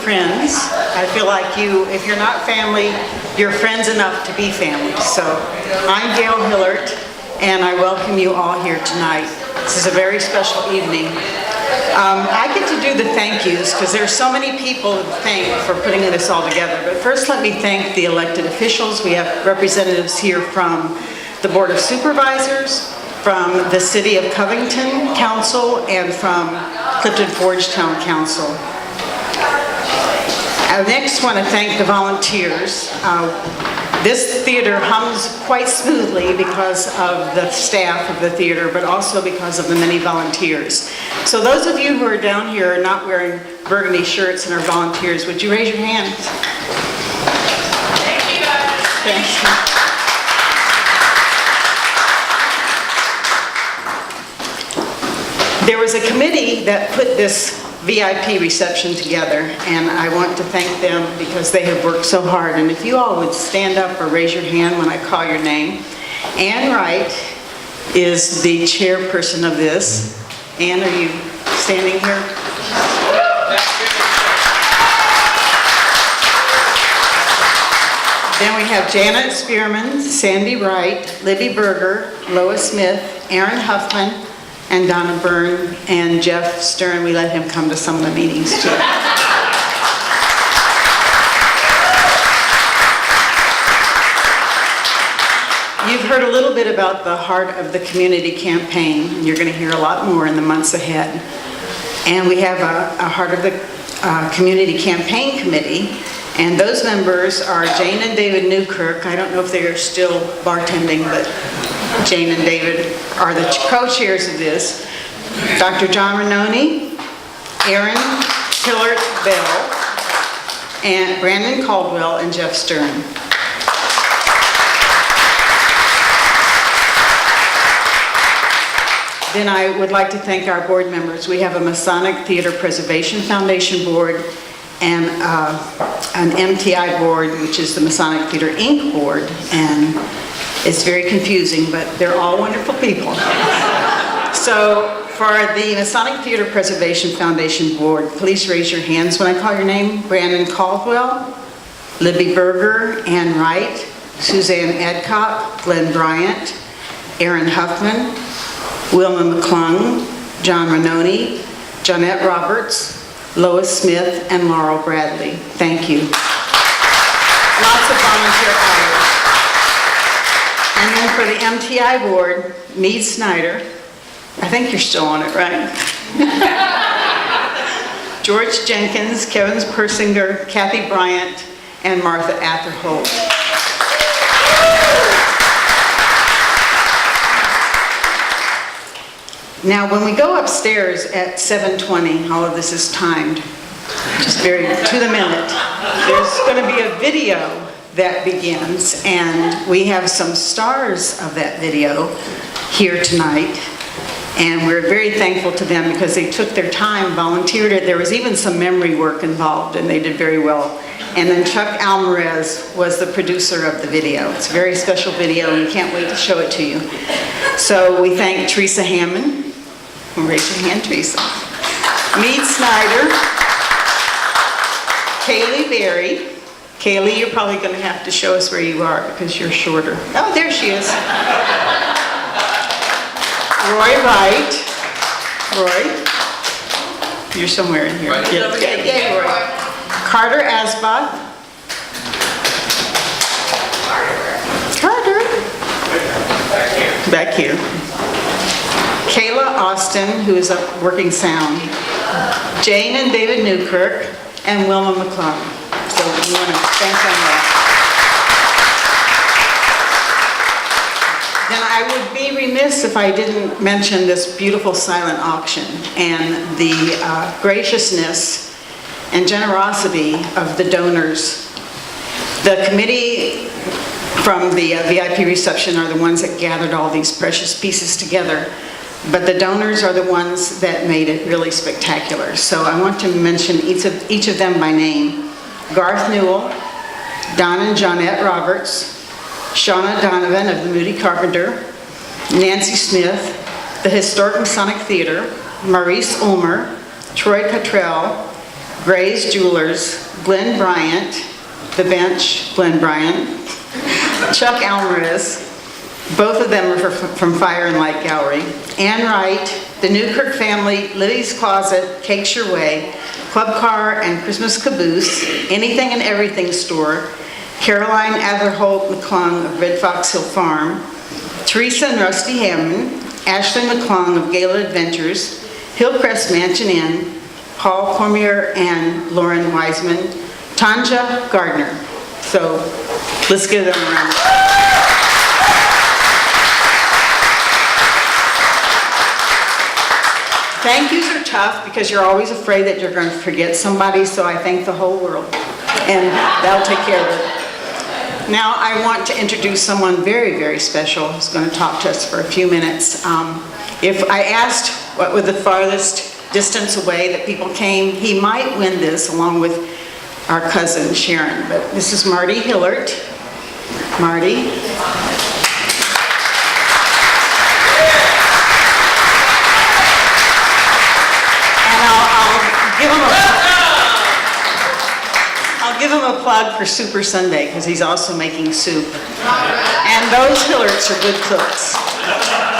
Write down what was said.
friends. I feel like if you're not family, you're friends enough to be family. So I'm Gayle Hillert, and I welcome you all here tonight. This is a very special evening. I get to do the thank yous because there are so many people to thank for putting this all together. But first, let me thank the elected officials. We have representatives here from the Board of Supervisors, from the City of Covington Council, and from Clifton Forge Town Council. I next want to thank the volunteers. This theater hums quite smoothly because of the staff of the theater, but also because of the many volunteers. So those of you who are down here are not wearing burgundy shirts and are volunteers, would you raise your hands? Thank you guys. Thank you. There was a committee that put this VIP reception together, and I want to thank them because they have worked so hard. And if you all would stand up or raise your hand when I call your name. Ann Wright is the chairperson of this. Ann, are you standing here? Then we have Janet Spearman, Sandy Wright, Libby Berger, Lois Smith, Aaron Huffman, and Donna Byrne, and Jeff Stern. We let him come to some of the meetings too. You've heard a little bit about the Heart of the Community campaign, and you're going to hear a lot more in the months ahead. And we have a Heart of the Community Campaign Committee, and those members are Jane and David Newkirk. I don't know if they are still bartending, but Jane and David are the co-chairs of this. Dr. John Ranoni, Aaron Hillert Bell, and Brandon Caldwell, and Jeff Stern. Then I would like to thank our board members. We have a Masonic Theater Preservation Foundation board and an MTI board, which is the Masonic Theater Inc. board, and it's very confusing, but they're all wonderful people. So for the Masonic Theater Preservation Foundation board, please raise your hands when I call your name. Brandon Caldwell, Libby Berger, Ann Wright, Suzanne Adcock, Glenn Bryant, Aaron Huffman, Wilma McClung, John Ranoni, Jonette Roberts, Lois Smith, and Laurel Bradley. Thank you. Lots of volunteer hours. And then for the MTI board, Meade Snyder. I think you're still on it, right? George Jenkins, Kevin Persinger, Kathy Bryant, and Martha Atherholt. Now, when we go upstairs at 7:20, all of this is timed, just very to the minute. There's going to be a video that begins, and we have some stars of that video here tonight, and we're very thankful to them because they took their time, volunteered it. There was even some memory work involved, and they did very well. And then Chuck Alvarez was the producer of the video. It's a very special video, and we can't wait to show it to you. So we thank Teresa Hammond. Raise your hand, Teresa. Meade Snyder, Kaylee Berry. Kaylee, you're probably going to have to show us where you are because you're shorter. Oh, there she is. Roy Wright. Roy, you're somewhere in here. Right. Yeah, Roy. Carter Asboth. Carter. Back here. Kayla Austin, who is up working sound. Jane and David Newkirk, and Wilma McClung. So we want to thank them all. Then I would be remiss if I didn't mention this beautiful silent auction and the graciousness and generosity of the donors. The committee from the VIP reception are the ones that gathered all these precious pieces together, but the donors are the ones that made it really spectacular. So I want to mention each of them by name. Garth Newell, Don and Jonette Roberts, Shauna Donovan of the Moody Carpenter, Nancy Smith, the Historic Masonic Theatre, Maurice Ulmer, Troy Cottrell, Gray's Jewelers, Glenn Bryant, The Bench, Glenn Bryant, Chuck Alvarez, both of them are from Fire and Light Gallery, Ann Wright, the Newkirk family, Lily's Closet, Cakes Your Way, Club Car and Christmas Caboose, Anything and Everything Store, Caroline Atherholt McClung of Red Fox Hill Farm, Teresa and Rusty Hammond, Ashley McClung of Gayle Adventures, Hillcrest Mansion Inn, Paul Cormier and Lauren Wiseman, Tanja Gardner. So let's give them a round. Thank yous are tough because you're always afraid that you're going to forget somebody, so I thank the whole world, and that'll take care of it. Now I want to introduce someone very, very special who's going to talk to us for a few minutes. If I asked what was the farthest distance away that people came, he might win this along with our cousin Sharon, but this is Marty Hillert. Marty. I'll give him a plug for Super Sunday because he's also making soup. And those Hillerts are good cooks.